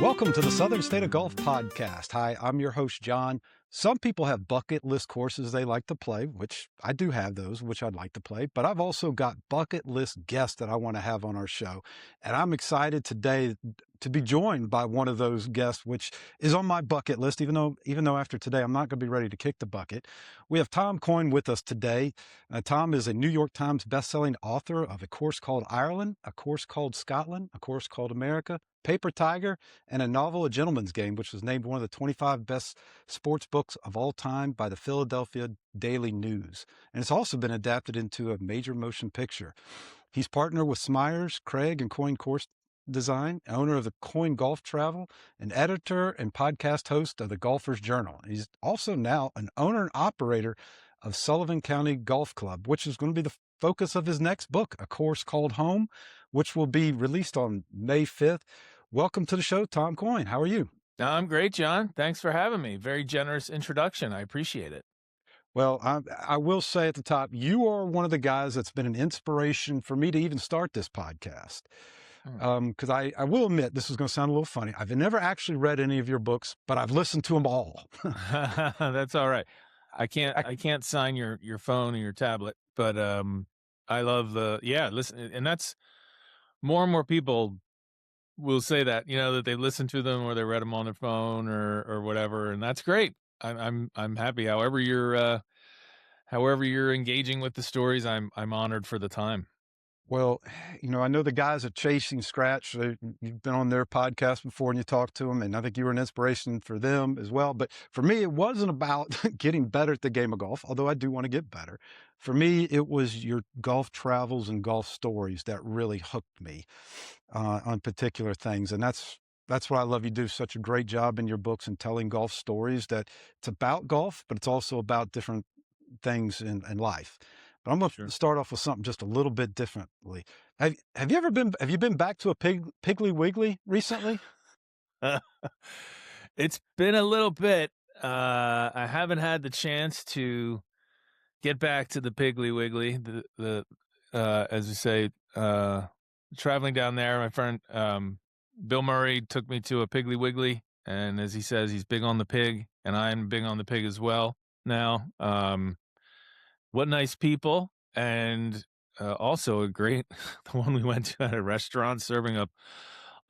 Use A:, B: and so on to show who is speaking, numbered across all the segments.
A: Welcome to the Southern State of Golf podcast. Hi, I'm your host, John. Some people have bucket list courses they like to play, which I do have those, which I'd like to play, but I've also got bucket list guests that I want to have on our show. And I'm excited today to be joined by one of those guests, which is on my bucket list, even though after today, I'm not going to be ready to kick the bucket. We have Tom Coyne with us today. Tom is a New York Times bestselling author of A Course Called Ireland, A Course Called Scotland, A Course Called America, Paper Tiger, and a novel, A Gentleman's Game, which was named one of the 25 best sports books of all time by the Philadelphia Daily News. And it's also been adapted into a major motion picture. He's partner with Smyers, Craig, and Coyne Course Design, owner of the Coyne Golf Travel, an editor and podcast host of the Golfer's Journal. He's also now an owner and operator of Sullivan County Golf Club, which is going to be the focus of his next book, A Course Called Home, which will be released on May 5th. Welcome to the show, Tom Coyne. How are you?
B: I'm great, John. Thanks for having me. Very generous introduction. I appreciate it.
A: Well, I will say at the top, you are one of the guys that's been an inspiration for me to even start this podcast. Because I will admit, this is going to sound a little funny. I've never actually read any of your books, but I've listened to them all.
B: That's all right. I can't sign your phone or your tablet, but I love listen, and that's more and more people will say that, that they listen to them or they read them on their phone or whatever, and that's great. I'm happy. However you're engaging with the stories, I'm honored for the time.
A: Well, I know the guys at Chasing Scratch, you've been on their podcast before and you talked to them, and I think you were an inspiration for them as well. But for me, it wasn't about getting better at the game of golf, although I do want to get better. For me, it was your golf travels and golf stories that really hooked me on particular things. And that's what I love. You do such a great job in your books and telling golf stories that it's about golf, but it's also about different things in life. But I'm going to start off with something just a little bit differently. Have you been back to a Piggly Wiggly recently?
B: It's been a little bit. I haven't had the chance to get back to the Piggly Wiggly. The as you say, traveling down there, my friend Bill Murray took me to a Piggly Wiggly, and as he says, he's big on the pig, and I'm big on the pig as well now. What nice people, and also a great the one we went to at a restaurant serving up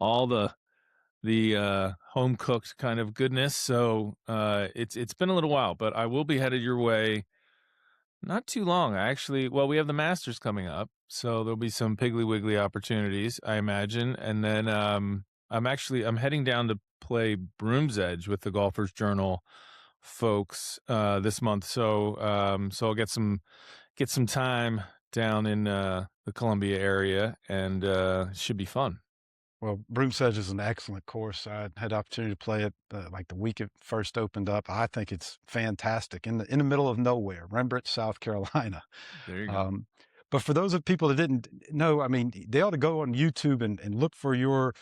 B: all the home cooked kind of goodness. So it's been a little while, but I will be headed your way not too long. We have the Masters coming up, so there'll be some Piggly Wiggly opportunities, I imagine. And then I'm heading down to play Broom's Edge with the Golfer's Journal folks this month, so I'll get some time down in the Columbia area, and it should be fun.
A: Well, Broom's Edge is an excellent course. I had the opportunity to play it like the week it first opened up. I think it's fantastic in the middle of nowhere, Rembrandt, South Carolina.
B: There you go.
A: But for those of people that didn't know, I mean, they ought to go on YouTube and look for your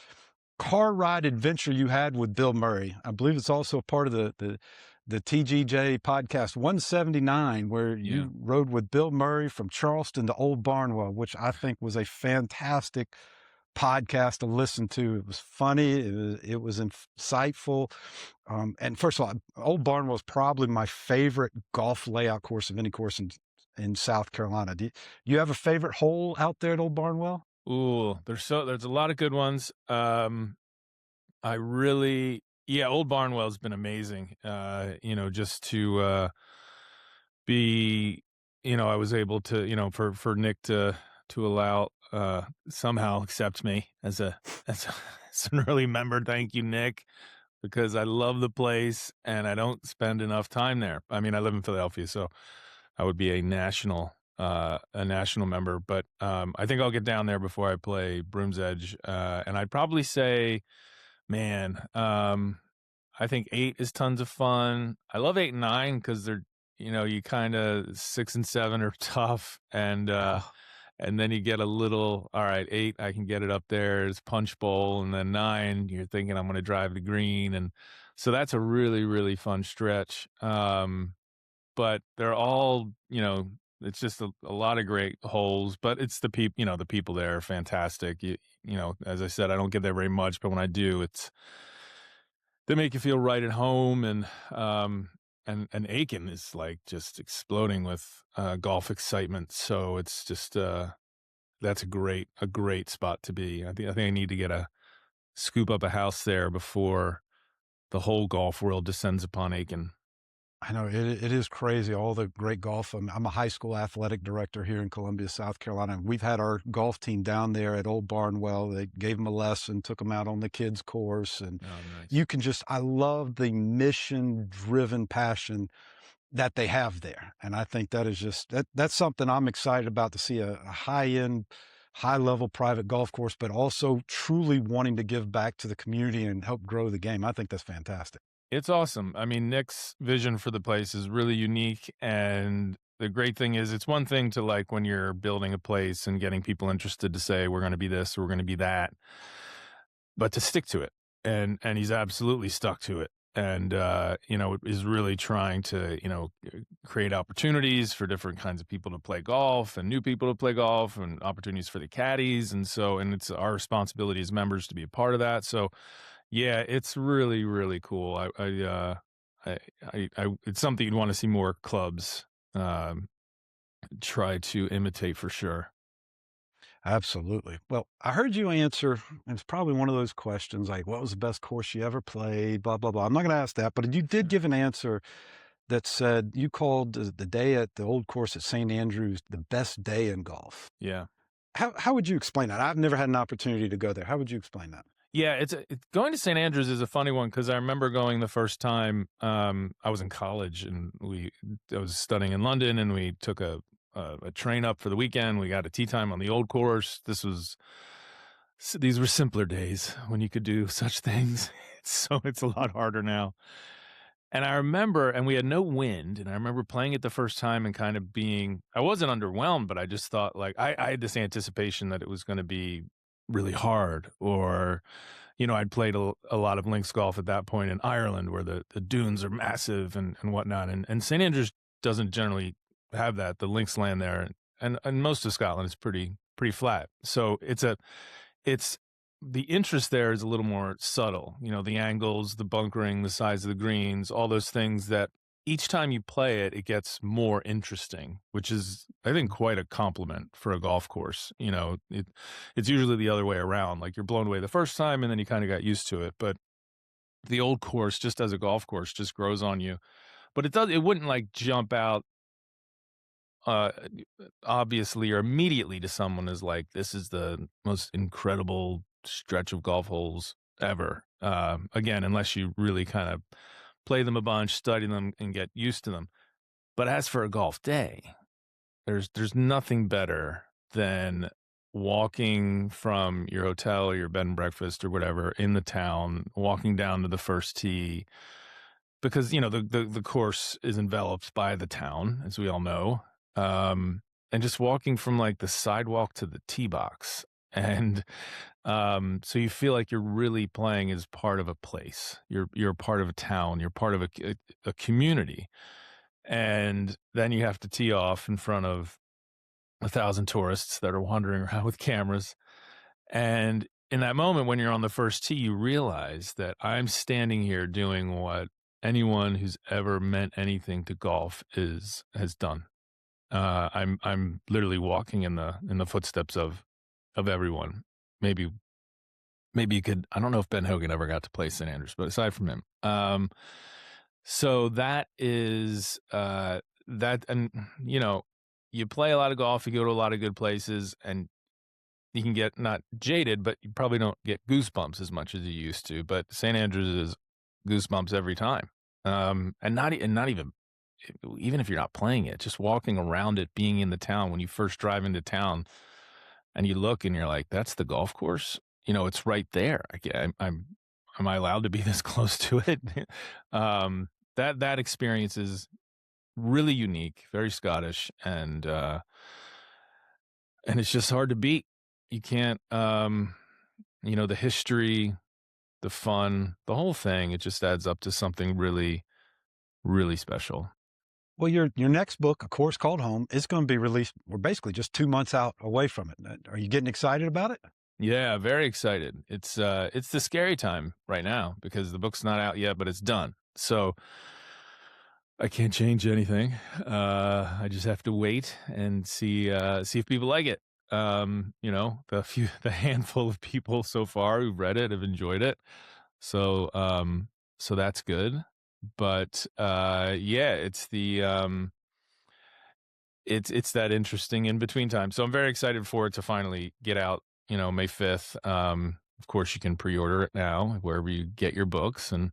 A: car ride adventure you had with Bill Murray. I believe it's also a part of the TGJ podcast 179, where you rode with Bill Murray from Charleston to Old Barnwell, which I think was a fantastic podcast to listen to. It was funny. It was insightful. And first of all, Old Barnwell is probably my favorite golf layout course of any course in South Carolina. Do you have a favorite hole out there at Old Barnwell?
B: Ooh, there's a lot of good ones. Old Barnwell's been amazing. Just to be, I was able to, for Nick to allow somehow accept me as an early member. Thank you, Nick, because I love the place and I don't spend enough time there. I mean, I live in Philadelphia, so I would be a national member, but I think I'll get down there before I play Broom's Edge, and I'd probably say, man, I think 8 is tons of fun. I love 8 and 9 because they're, you kind of 6 and 7 are tough, and then you get a little, all right, 8, I can get it up there. It's Punch Bowl, and then 9, you're thinking I'm going to drive the green, and so that's a really, really fun stretch. But they're all, it's just a lot of great holes, but it's the people, the people there are fantastic. As I said, I don't get there very much, but when I do, They make you feel right at home, and Aiken is like just exploding with golf excitement. So it's just that's a great spot to be. I think I need to get a scoop up a house there before the whole golf world descends upon Aiken.
A: I know it is crazy, all the great golf. I'm a high school athletic director here in Columbia, South Carolina, and we've had our golf team down there at Old Barnwell. They gave them a lesson, took them out on the kids' course, and
B: Oh, nice.
A: you can just I love the mission-driven passion that they have there, and I think that is just that's something I'm excited about to see a high-end, high-level private golf course, but also truly wanting to give back to the community and help grow the game. I think that's fantastic.
B: It's awesome. I mean, Nick's vision for the place is really unique, and the great thing is it's one thing to like when you're building a place and getting people interested to say we're going to be this or we're going to be that, but to stick to it. And he's absolutely stuck to it. And is really trying to, create opportunities for different kinds of people to play golf and new people to play golf and opportunities for the caddies. And it's our responsibility as members to be a part of that. So yeah, it's really, really cool. It's something you'd want to see more clubs um, try to imitate for sure.
A: Absolutely. Well, I heard you answer, it's probably one of those questions like, what was the best course you ever played? Blah, blah, blah. I'm not going to ask that, but you did give an answer that said you called the day at the old course at St. Andrews the best day in golf.
B: Yeah.
A: How would you explain that? I've never had an opportunity to go there. How would you explain that?
B: Yeah, going to St. Andrews is a funny one because I remember going the first time. I was in college and I was studying in London, and we took a train up for the weekend. We got a tea time on the old course. These were simpler days when you could do such things. It's a lot harder now. And I remember, and we had no wind, and I remember playing it the first time and kind of I wasn't underwhelmed, but I just thought like I had this anticipation that it was going to be really hard, or I'd played a lot of links golf at that point in Ireland where the dunes are massive and whatnot. And St. Andrews doesn't generally have that. The links land there, and most of Scotland is pretty flat. So it's the interest there is a little more subtle. The angles, the bunkering, the size of the greens, all those things that each time you play it, it gets more interesting, which is, I think, quite a compliment for a golf course. It's usually the other way around. Like you're blown away the first time and then you kind of got used to it. But the old course, just as a golf course, just grows on you. But it wouldn't like jump out uh obviously or immediately to someone as like this is the most incredible stretch of golf holes ever. Again, unless you really kind of play them a bunch, study them, and get used to them. But as for a golf day, there's nothing better than walking from your hotel or your bed and breakfast or whatever in the town, walking down to the first tee, because the course is enveloped by the town, as we all know, and just walking from like the sidewalk to the tee box, and so you feel like you're really playing as part of a place. You're part of a town. You're part of a community, and then you have to tee off in front of 1,000 tourists that are wandering around with cameras. And in that moment, when you're on the first tee, you realize that I'm standing here doing what anyone who's ever meant anything to golf has done. I'm literally walking in the footsteps of everyone. Maybe you could. I don't know if Ben Hogan ever got to play St. Andrews, but aside from him, so that is that, and you play a lot of golf, you go to a lot of good places, and you can get not jaded, but you probably don't get goosebumps as much as you used to. But St. Andrews is goosebumps every time, and not even if you're not playing it, just walking around it, being in the town when you first drive into town, and you look and you're like, that's the golf course. It's right there. Am I allowed to be this close to it? That experience is really unique, very Scottish, and it's just hard to beat. You can't, the history, the fun, the whole thing. It just adds up to something really, really special.
A: Well, your next book, A Course Called Home, is going to be released. We're basically just 2 months out away from it. Are you getting excited about it?
B: Yeah, very excited. It's the scary time right now because the book's not out yet, but it's done. So I can't change anything. I just have to wait and see if people like it. The handful of people so far who've read it have enjoyed it. So so that's good. But yeah, it's that interesting in between time. So I'm very excited for it to finally get out, May 5th. Of course, you can pre-order it now wherever you get your books, and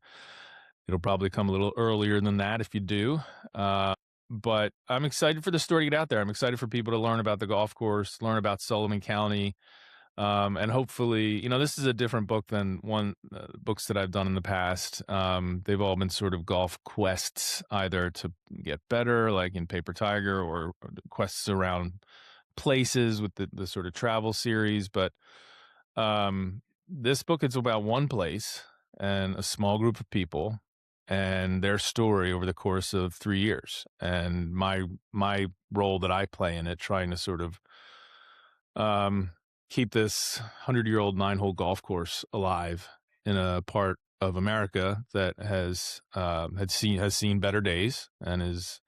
B: it'll probably come a little earlier than that if you do. Uh, but I'm excited for the story to get out there. I'm excited for people to learn about the golf course, learn about Sullivan County, and hopefully, this is a different book than books that I've done in the past. They've all been sort of golf quests, either to get better, like in Paper Tiger, or quests around places with the sort of travel series. But this book is about one place and a small group of people and their story over the course of 3 years, and my role that I play in it, trying to sort of um, keep this 100-year-old 9-hole golf course alive in a part of America that has seen better days and was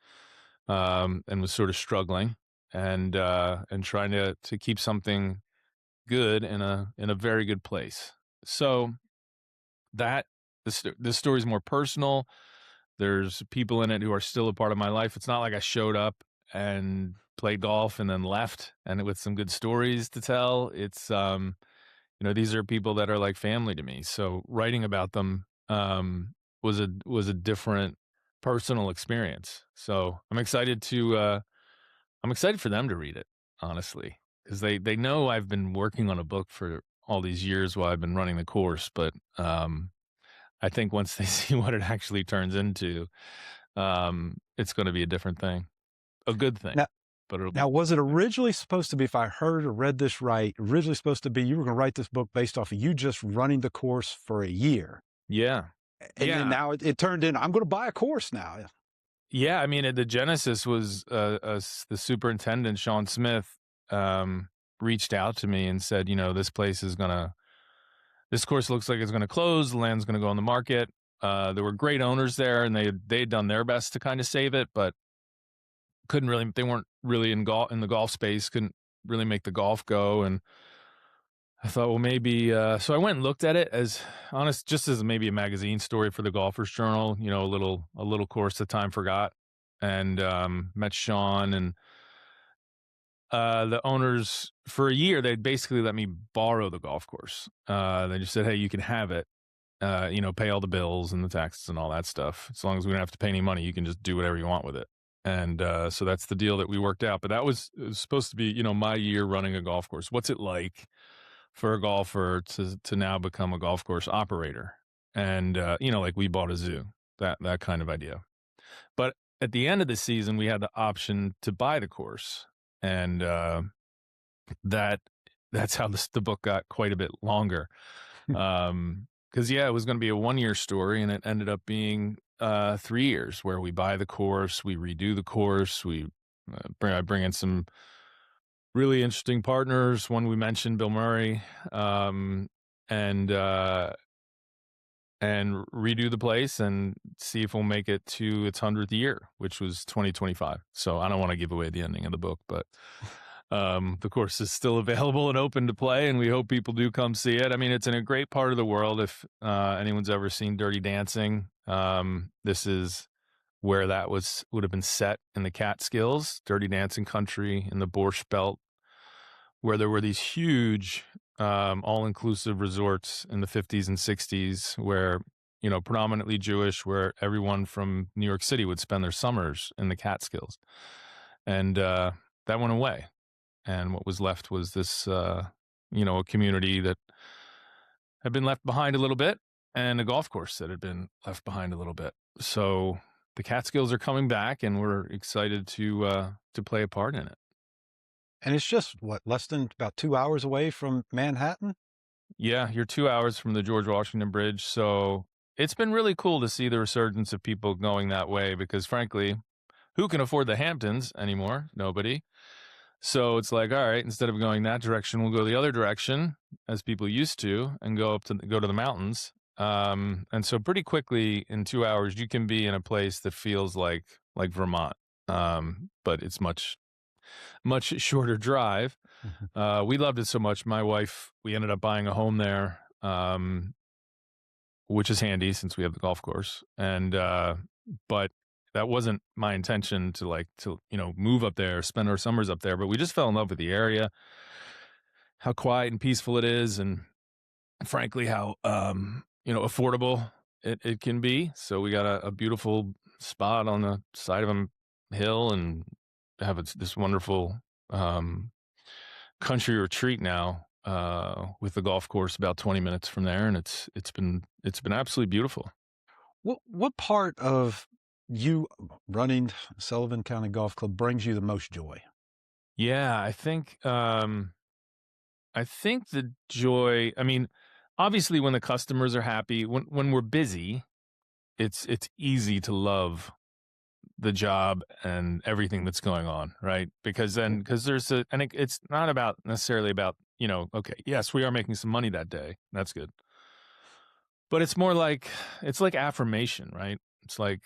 B: sort of struggling, and trying to keep something good in a very good place. So that this story is more personal. There's people in it who are still a part of my life. It's not like I showed up and played golf and then left and with some good stories to tell. It's these are people that are like family to me. So writing about them was a different personal experience. So I'm excited for them to read it, honestly, because they know I've been working on a book for all these years while I've been running the course. But I think once they see what it actually turns into, it's going to be a different thing, a good thing.
A: Now,
B: But it'll be
A: now, was it originally supposed to be, if I heard or read this right, originally supposed to be you were going to write this book based off of you just running the course for a year?
B: yeah,
A: And then
B: yeah,
A: now it turned in, I'm going to buy a course now.
B: yeah. I mean, the genesis was the superintendent Sean Smith reached out to me and said, this course looks like it's gonna close. The land's gonna go on the market. There were great owners there, and they'd done their best to kind of save it, but couldn't really. They weren't really in the golf space. Couldn't really make the golf go. And I thought, well, maybe. So I went and looked at it just as maybe a magazine story for the Golfers Journal. A little course that time forgot, and met Sean and the owners for a year. They'd basically let me borrow the golf course. They just said, "Hey, you can have it. Pay all the bills and the taxes and all that stuff. As long as we don't have to pay any money, you can just do whatever you want with it." And so that's the deal that we worked out. But it was supposed to be, my year running a golf course. What's it like for a golfer to now become a golf course operator? And like we bought a zoo, that kind of idea. But at the end of the season, we had the option to buy the course, and that that's how the book got quite a bit longer. Because it was going to be a 1-year story, and it ended up being 3 years, where we buy the course, we redo the course, I bring in some really interesting partners. One we mentioned, Bill Murray, and redo the place and see if we'll make it to its 100th year, which was 2025. So I don't want to give away the ending of the book, but the course is still available and open to play, and we hope people do come see it. I mean, it's in a great part of the world. If anyone's ever seen Dirty Dancing, this is where that would have been set, in the Catskills, Dirty Dancing country in the Borscht Belt, where there were these huge all-inclusive resorts in the 50s and 60s, where predominantly Jewish, where everyone from New York City would spend their summers in the Catskills, and that went away. And what was left was this, a community that had been left behind a little bit, and a golf course that had been left behind a little bit. So the Catskills are coming back, and we're excited to play a part in it.
A: And it's just, less than about 2 hours away from Manhattan?
B: Yeah, you're 2 hours from the George Washington Bridge. So it's been really cool to see the resurgence of people going that way, because frankly, who can afford the Hamptons anymore? Nobody. So it's like, all right, instead of going that direction, we'll go the other direction as people used to and go to the mountains. And so pretty quickly in 2 hours, you can be in a place that feels like Vermont. But it's much shorter drive.
A: Mhm.
B: We loved it so much. My wife, we ended up buying a home there, which is handy since we have the golf course. But that wasn't my intention to move up there, spend our summers up there. But we just fell in love with the area, how quiet and peaceful it is, and frankly, how affordable it can be. So we got a beautiful spot on the side of a hill and have this wonderful um, country retreat now with the golf course about 20 minutes from there, and it's been absolutely beautiful.
A: What part of you running Sullivan County Golf Club brings you the most joy?
B: Yeah, I think the joy. I mean, obviously, when the customers are happy, when we're busy, it's easy to love the job and everything that's going on, right? Because there's it's not about necessarily about okay, yes, we are making some money that day, that's good, but it's more like it's like affirmation, right? It's like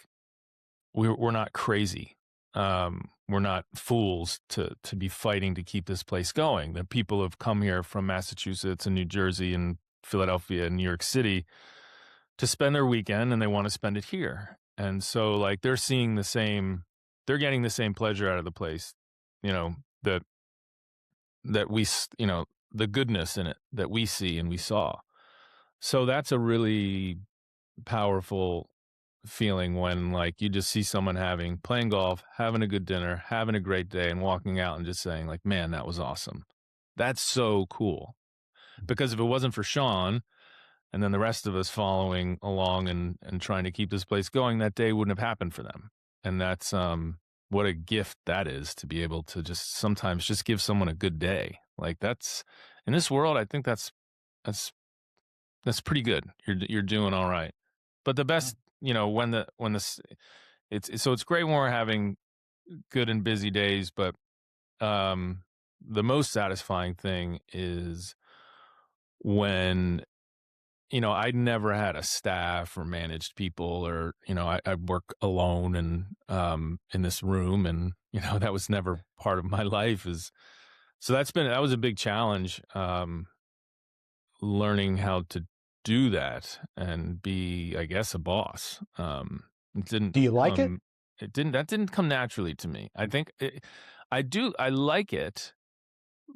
B: we're not crazy. We're not fools to be fighting to keep this place going. The people have come here from Massachusetts and New Jersey and Philadelphia and New York City to spend their weekend, and they want to spend it here. And so, like, they're getting the same pleasure out of the place, you know, that that we, s- you know, the goodness in it that we see and we saw. So that's a really powerful feeling when like you just see someone playing golf, having a good dinner, having a great day and walking out and just saying like, "Man, that was awesome." That's so cool. Because if it wasn't for Sean and then the rest of us following along and trying to keep this place going, that day wouldn't have happened for them. And that's what a gift that is to be able to just sometimes just give someone a good day. Like that's in this world, I think that's that's pretty good. You're doing all right. But the
A: Yeah.
B: best, when the it's great when we're having good and busy days, but um the most satisfying thing is when I'd never had a staff or managed people or I work alone and in this room, and that was never part of my life. Is so that was a big challenge, learning how to do that and be, I guess, a boss. It didn't
A: Do you like it?
B: come. It didn't. That didn't come naturally to me. I think I do. I like it,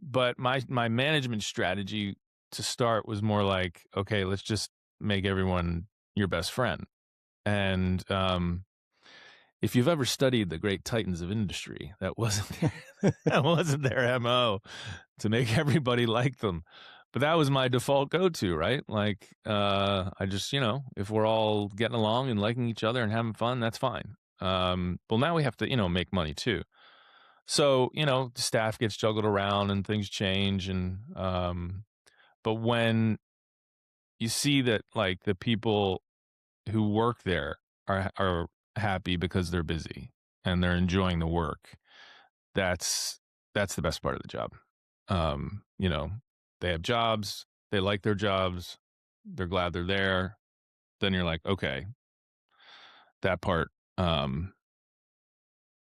B: but my management strategy to start was more like, okay, let's just make everyone your best friend. And if you've ever studied the great titans of industry, that wasn't that wasn't their MO, to make everybody like them. But that was my default go-to, right? Like, I just, if we're all getting along and liking each other and having fun, that's fine. Well, now we have to, make money too. So, the staff gets juggled around and things change. But when you see that like the people who work there are happy because they're busy and they're enjoying the work, that's that's the best part of the job. Um, you know, they have jobs, they like their jobs, they're glad they're there. Then you're like, okay, that part, um,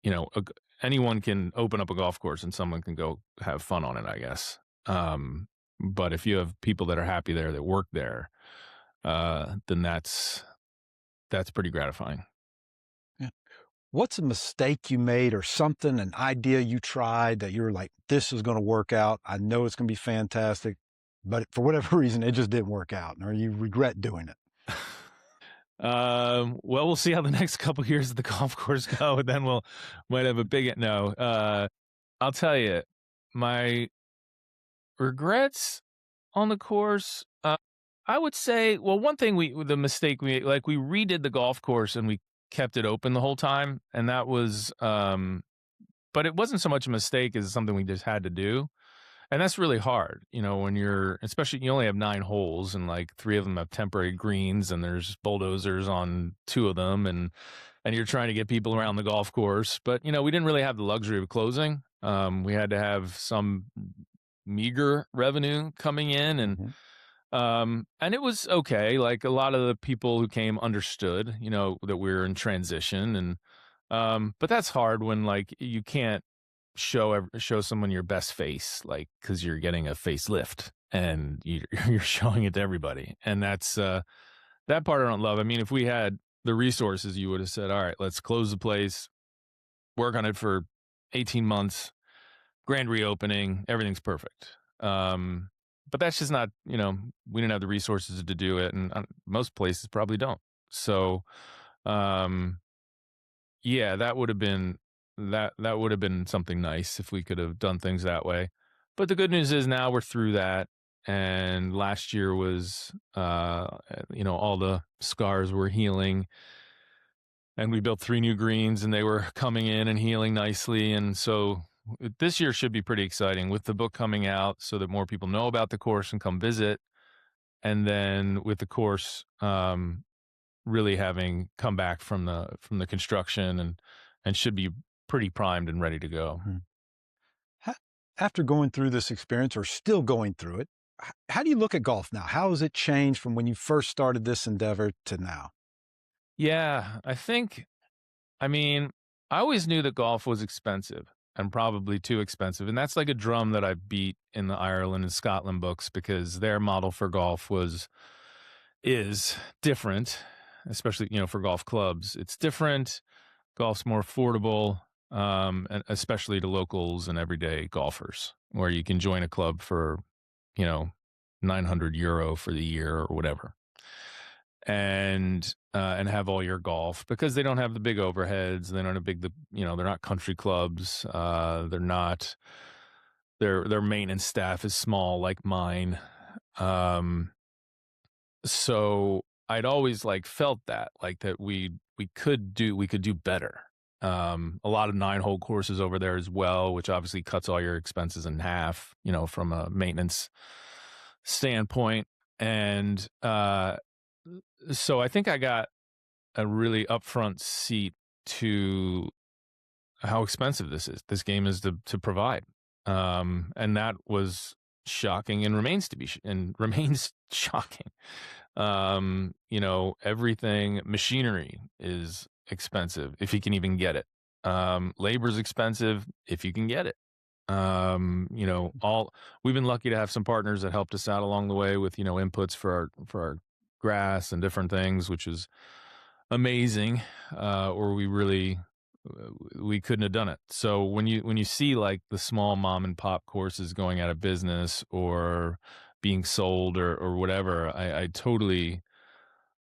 B: you know, a g anyone can open up a golf course and someone can go have fun on it, I guess. Um, but if you have people that are happy there that work there, then that's pretty gratifying.
A: Yeah. What's a mistake you made or something, an idea you tried that you're like, this is going to work out. I know it's going to be fantastic, but for whatever reason, it just didn't work out, or you regret doing it.
B: Well, we'll see how the next couple years of the golf course go, and then we'll might have a big no. I'll tell you, my regrets on the course. I would say, well, one thing the mistake we redid the golf course and we kept it open the whole time, and that was, but it wasn't so much a mistake as something we just had to do. And that's really hard, when especially you only have 9 holes and like 3 of them have temporary greens and there's bulldozers on 2 of them, and you're trying to get people around the golf course. But, we didn't really have the luxury of closing. We had to have some meager revenue coming in,
A: Mhm.
B: and it was okay. Like a lot of the people who came understood, that we were in transition, and but that's hard when like you can't show someone your best face, like because you're getting a facelift and you're showing it to everybody, and that's that part I don't love. I mean, if we had the resources, you would have said, "All right, let's close the place, work on it for 18 months, grand reopening, everything's perfect." But that's just not, we didn't have the resources to do it, and most places probably don't. So, um, yeah, that would have been something nice if we could have done things that way. But the good news is now we're through that, and last year was, all the scars were healing, and we built 3 new greens, and they were coming in and healing nicely, and so this year should be pretty exciting with the book coming out so that more people know about the course and come visit, and then with the course, really having come back from the construction and should be pretty primed and ready to go.
A: Mhm. Ho After going through this experience or still going through it, how do you look at golf now? How has it changed from when you first started this endeavor to now?
B: Yeah, I mean, I always knew that golf was expensive and probably too expensive, and that's like a drum that I beat in the Ireland and Scotland books because their model for golf is different, especially, for golf clubs. It's different. Golf's more affordable, and especially to locals and everyday golfers, where you can join a club for, you know, €900 for the year or whatever, and have all your golf because they don't have the big overheads. They don't have they're not country clubs. They're not their maintenance staff is small like mine. Um, so I'd always like felt that we could do better. A lot of 9-hole courses over there as well, which obviously cuts all your expenses in half, from a maintenance standpoint. And so I think I got a really upfront seat to how expensive this game is to provide. And that was shocking and remains shocking. Everything machinery is expensive if you can even get it. Labor's expensive if you can get it. All we've been lucky to have some partners that helped us out along the way with, inputs for our grass and different things, which is amazing. Or we couldn't have done it. So when you see like the small mom and pop courses going out of business or being sold or whatever, I totally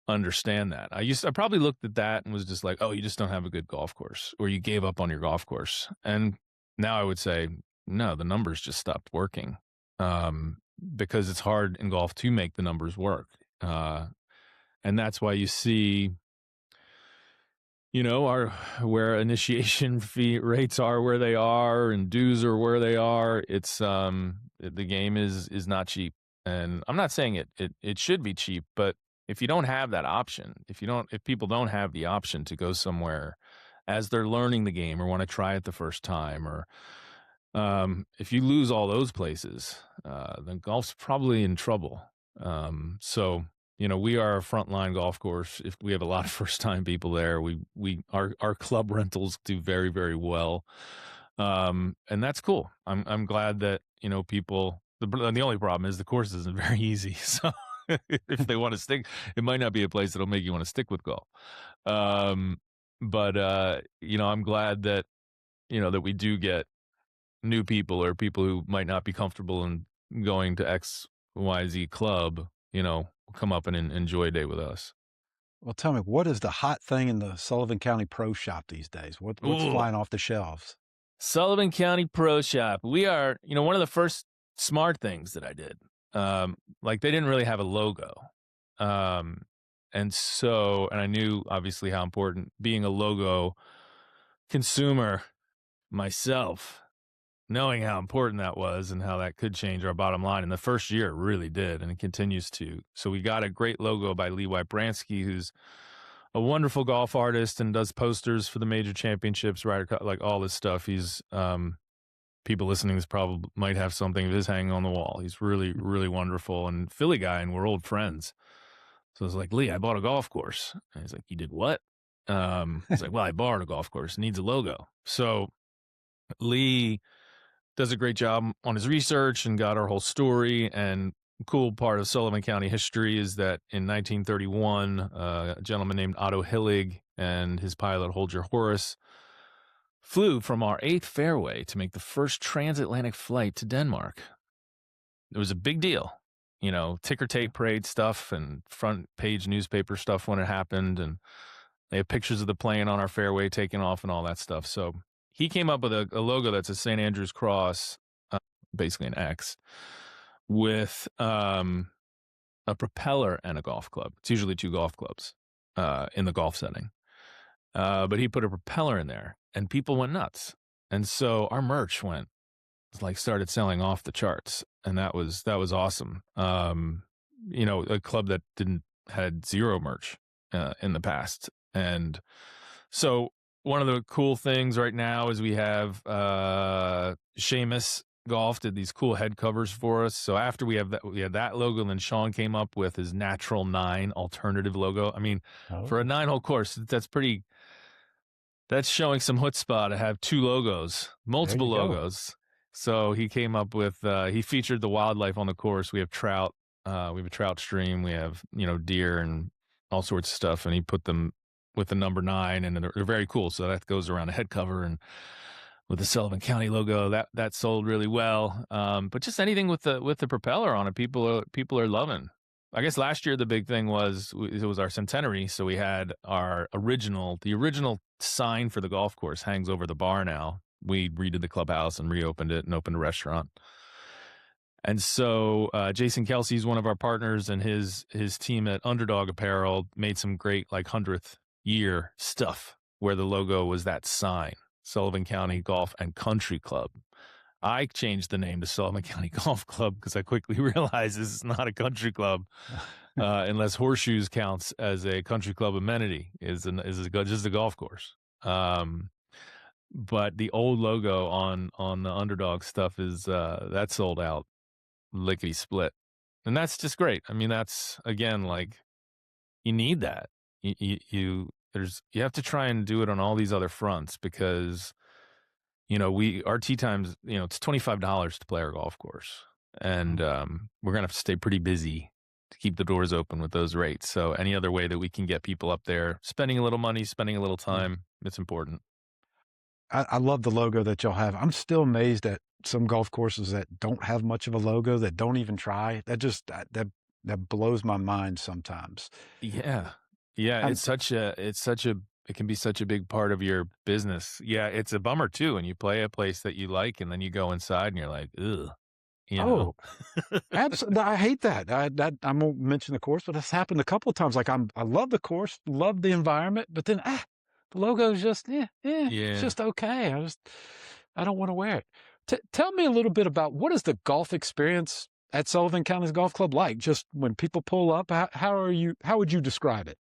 B: understand that. I probably looked at that and was just like, oh, you just don't have a good golf course or you gave up on your golf course. And now I would say, no, the numbers just stopped working. Because it's hard in golf to make the numbers work. And that's why you see, our where initiation fee rates are where they are and dues are where they are. It's the game is not cheap. And I'm not saying it should be cheap, but if you don't have that option, if people don't have the option to go somewhere as they're learning the game or want to try it the first time, or if you lose all those places, then golf's probably in trouble. So we are a frontline golf course. If we have a lot of first time people there, our club rentals do very, very well. And that's cool. I'm glad that, people, the only problem is the course isn't very easy. So if they want to stick, it might not be a place that'll make you want to stick with golf. Um, but I'm glad that, that we do get new people or people who might not be comfortable in going to XYZ club, come up and enjoy a day with us.
A: Well, tell me, what is the hot thing in the Sullivan County Pro Shop these days? What's
B: Ooh,
A: flying off the shelves?
B: Sullivan County Pro Shop. We are, one of the first smart things that I did. Like they didn't really have a logo. Um, and I knew obviously how important being a logo consumer myself, knowing how important that was and how that could change our bottom line. In the first year, it really did, and it continues to. So we got a great logo by Levi Bransky, who's a wonderful golf artist and does posters for the major championships, like all this stuff. He's people listening to this probably might have something of his hanging on the wall. He's really, really wonderful and Philly guy, and we're old friends. So I was like, Lee, I bought a golf course. And he's like, you did what? He's like, well, I borrowed a golf course. It needs a logo. So Lee does a great job on his research and got our whole story. And cool part of Sullivan County history is that in 1931, a gentleman named Otto Hillig and his pilot Holger Horace flew from our 8th fairway to make the first transatlantic flight to Denmark. It was a big deal, ticker tape parade stuff and front page newspaper stuff when it happened. And they have pictures of the plane on our fairway taking off and all that stuff. So he came up with a logo that's a St. Andrew's cross, basically an X, with a propeller and a golf club. It's usually 2 golf clubs in the golf setting. But he put a propeller in there, and people went nuts. And so our merch started selling off the charts, and that was awesome. A club that had 0 merch in the past. And so one of the cool things right now is we have Seamus Golf did these cool head covers for us. So after we had that logo, and then Sean came up with his Natural 9 alternative logo. I mean, for a 9-hole course, that's showing some chutzpah to have 2 logos, multiple logos. So he came up with, he featured the wildlife on the course. We have trout, we have a trout stream, we have, deer and all sorts of stuff. And he put them with the number 9, and they're very cool. So that goes around a head cover, and with the Sullivan County logo, that sold really well. But just anything with the propeller on it, people are loving. I guess last year the big thing it was our centenary, so we had the original sign for the golf course hangs over the bar now. We redid the clubhouse and reopened it and opened a restaurant. And so Jason Kelsey's one of our partners, and his team at Underdog Apparel made some great 100th year stuff where the logo was that sign, Sullivan County Golf and Country Club. I changed the name to Sullivan County Golf Club because I quickly realized this is not a country club unless horseshoes counts as a country club amenity, is just a golf course. But the old logo on the Underdog stuff is that sold out lickety split, and that's just great. I mean, that's again you need that. You have to try and do it on all these other fronts because our tee times, it's $25 to play our golf course, and we're gonna have to stay pretty busy to keep the doors open with those rates. So any other way that we can get people up there spending a little money, spending a little time, it's important.
A: I love the logo that y'all have. I'm still amazed at some golf courses that don't have much of a logo, that don't even try. That blows my mind sometimes.
B: Yeah. It can be such a big part of your business. Yeah, it's a bummer too when you play a place that you like and then you go inside and you're like, ugh.
A: Oh, absolutely. I hate that. I won't mention the course, but it's happened a couple of times. I love the course, love the environment, but then the logo's just it's just okay. I don't want to wear it. Tell me a little bit about what is the golf experience at Sullivan County Golf Club like? Just when people pull up, how would you describe it?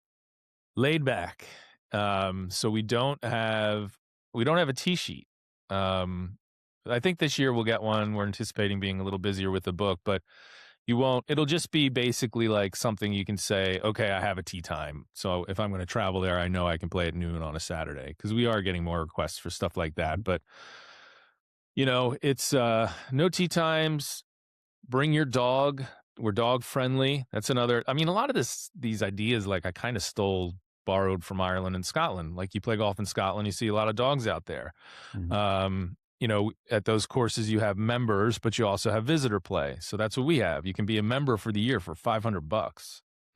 B: Laid back. So we don't have a tee sheet. I think this year we'll get one. We're anticipating being a little busier with the book, but it'll just be basically something you can say, okay, I have a tee time. So if I'm going to travel there, I know I can play at noon on a Saturday, because we are getting more requests for stuff like that. But, it's no tee times. Bring your dog. We're dog friendly. That's another. I mean, a lot of these ideas, I kind of borrowed from Ireland and Scotland. You play golf in Scotland, you see a lot of dogs out there. Mm-hmm. At those courses you have members, but you also have visitor play. So that's what we have. You can be a member for the year for $500, and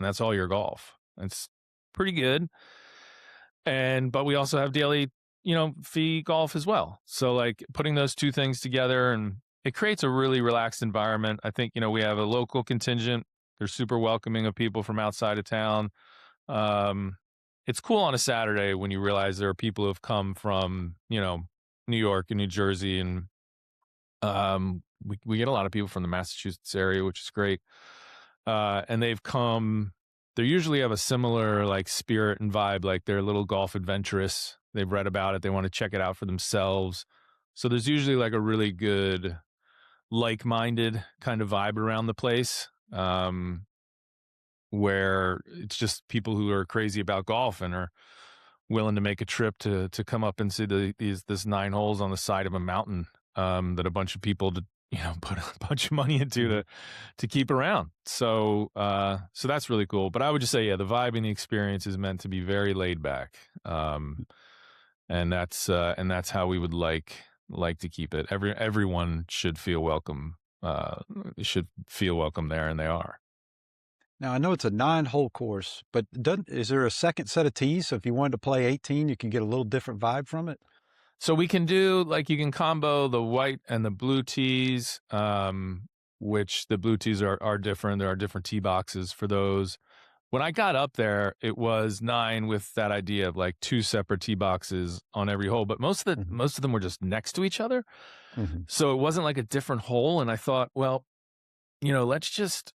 B: that's all your golf. It's pretty good. But we also have daily, fee golf as well. So putting those two things together, and it creates a really relaxed environment. I think, we have a local contingent. They're super welcoming of people from outside of town. It's cool on a Saturday when you realize there are people who have come from, New York and New Jersey, and we get a lot of people from the Massachusetts area, which is great. And they've come. They usually have a similar spirit and vibe. They're a little golf adventurous. They've read about it. They want to check it out for themselves. So there's usually like a really good like-minded kind of vibe around the place, where it's just people who are crazy about golf and are willing to make a trip to come up and see this 9 holes on the side of a mountain, that a bunch of people put a bunch of money into
A: Mhm.
B: to keep around. So that's really cool. But I would just say, yeah, the vibe and the experience is meant to be very laid back. And that's how we would like to keep it. Everyone should feel welcome there, and they are.
A: Now, I know it's a 9-hole course, but doesn't is there a second set of tees? So if you wanted to play 18, you can get a little different vibe from it?
B: So we can do like you can combo the white and the blue tees, which the blue tees are different. There are different tee boxes for those. When I got up there, it was 9 with that idea of like 2 separate tee boxes on every hole, but
A: Mhm.
B: most of them were just next to each other.
A: Mhm.
B: So it wasn't like a different hole. And I thought, well, let's just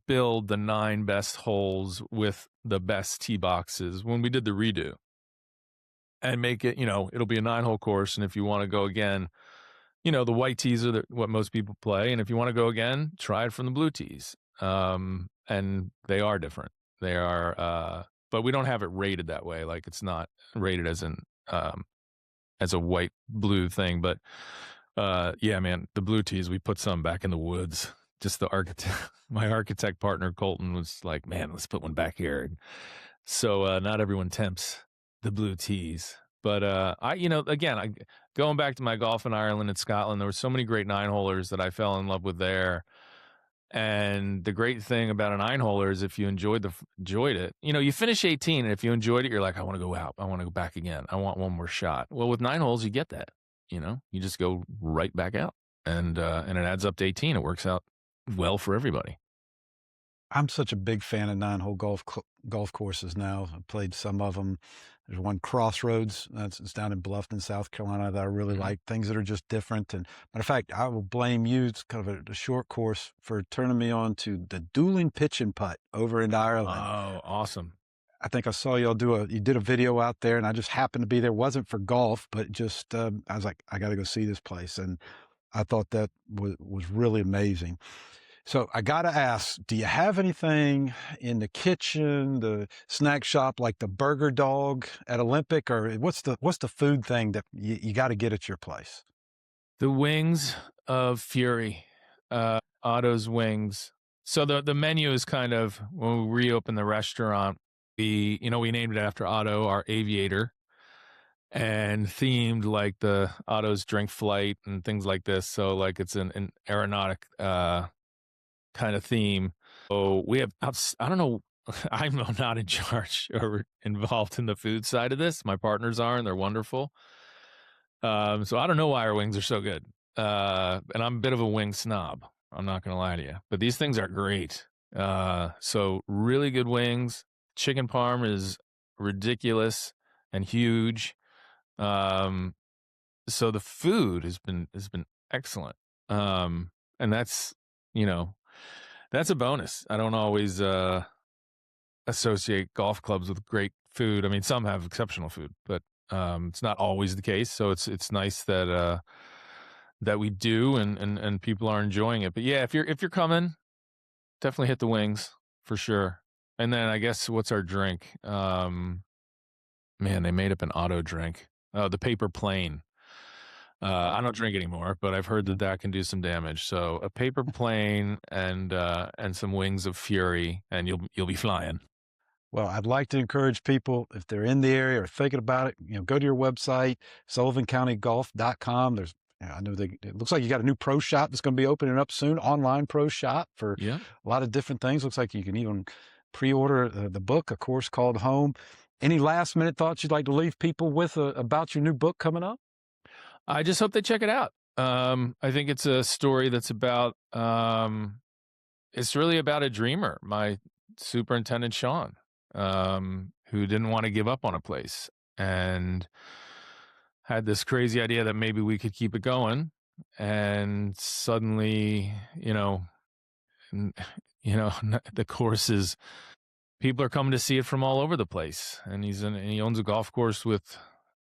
B: build the 9 best holes with the best tee boxes when we did the redo and make it, it'll be a 9-hole course. And if you want to go again, the white tees are what most people play. And if you want to go again, try it from the blue tees. And they are different. They are, but we don't have it rated that way. Like it's not rated as a white blue thing. But yeah, man, the blue tees, we put some back in the woods. Just the architect, my architect partner Colton was like, "Man, let's put one back here." So not everyone tempts the blue tees, but again, going back to my golf in Ireland and Scotland, there were so many great 9-holers that I fell in love with there. And the great thing about a 9-holer is if you enjoyed it, you finish 18, and if you enjoyed it, you're like, I want to go out, I want to go back again, I want one more shot. Well, with 9 holes, you get that. You just go right back out, and it adds up to 18. It works out well for everybody.
A: I'm such a big fan of 9-hole golf courses now. I've played some of them. There's one Crossroads, it's down in Bluffton, South Carolina, that I really
B: Mhm.
A: like, things that are just different, and matter of fact, I will blame you, it's kind of a short course, for turning me on to the dueling pitch and putt over in Ireland.
B: Oh, awesome.
A: I think I saw y'all you did a video out there, and I just happened to be there. Wasn't for golf, but just, I was like, "I gotta go see this place," and I thought that was really amazing. So I gotta ask, do you have anything in the kitchen, the snack shop, like the burger dog at Olympic, or what's the food thing that you gotta get at your place?
B: The wings of fury, Otto's wings. So the menu is kind of, when we reopened the restaurant, we named it after Otto, our aviator, and themed like the Otto's drink flight and things like this. So like it's an aeronautic kind of theme. So we have I don't know. I'm not in charge or involved in the food side of this. My partners are, and they're wonderful. So I don't know why our wings are so good. And I'm a bit of a wing snob. I'm not gonna lie to you, but these things are great. So really good wings. Chicken parm is ridiculous and huge. Um, so the food has been excellent. And you know, that's a bonus. I don't always associate golf clubs with great food. I mean, some have exceptional food, but it's not always the case. So it's nice that we do, and people are enjoying it. But yeah, if you're coming, definitely hit the wings for sure. And then I guess what's our drink? Man, they made up an auto drink. Oh, the paper plane. I don't drink anymore, but I've heard that that can do some damage. So a paper plane and some wings of fury, and you'll be flying.
A: Well, I'd like to encourage people, if they're in the area or thinking about it, go to your website, sullivancountygolf.com. I know it looks like you got a new pro shop that's going to be opening up soon, online pro shop for
B: Yeah.
A: a lot of different things. Looks like you can even pre-order the book, A Course Called Home. Any last minute thoughts you'd like to leave people with about your new book coming up?
B: I just hope they check it out. I think it's a story that's about it's really about a dreamer, my superintendent Sean, who didn't want to give up on a place and had this crazy idea that maybe we could keep it going. And suddenly, n- the course is people are coming to see it from all over the place. And he owns a golf course with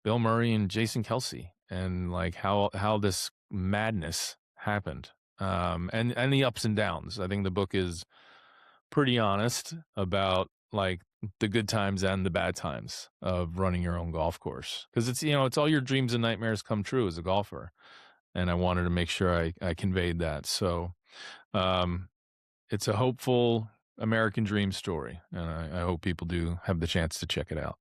B: Bill Murray and Jason Kelsey. and like how this madness happened, and the ups and downs. I think the book is pretty honest about like the good times and the bad times of running your own golf course, because it's all your dreams and nightmares come true as a golfer, and I wanted to make sure I conveyed that. So um, it's a hopeful American dream story, and I hope people do have the chance to check it out.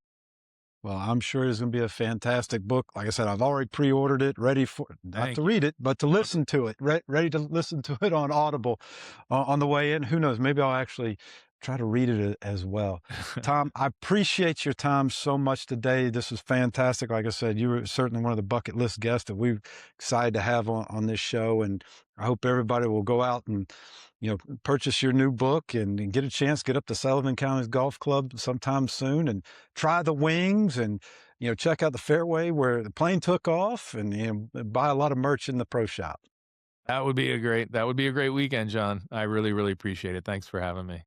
A: Well, I'm sure it's going to be a fantastic book. Like I said, I've already pre-ordered it, ready for not to
B: Thank you.
A: read it, but to listen to it, ready to listen to it on Audible on the way in. Who knows? Maybe I'll actually try to read it as well. Tom, I appreciate your time so much today. This was fantastic. Like I said, you were certainly one of the bucket list guests that we're excited to have on this show. And I hope everybody will go out and purchase your new book and get a chance, get up to Sullivan County Golf Club sometime soon and try the wings and, check out the fairway where the plane took off and, buy a lot of merch in the pro shop.
B: That would be a great weekend, John. I really, really appreciate it. Thanks for having me.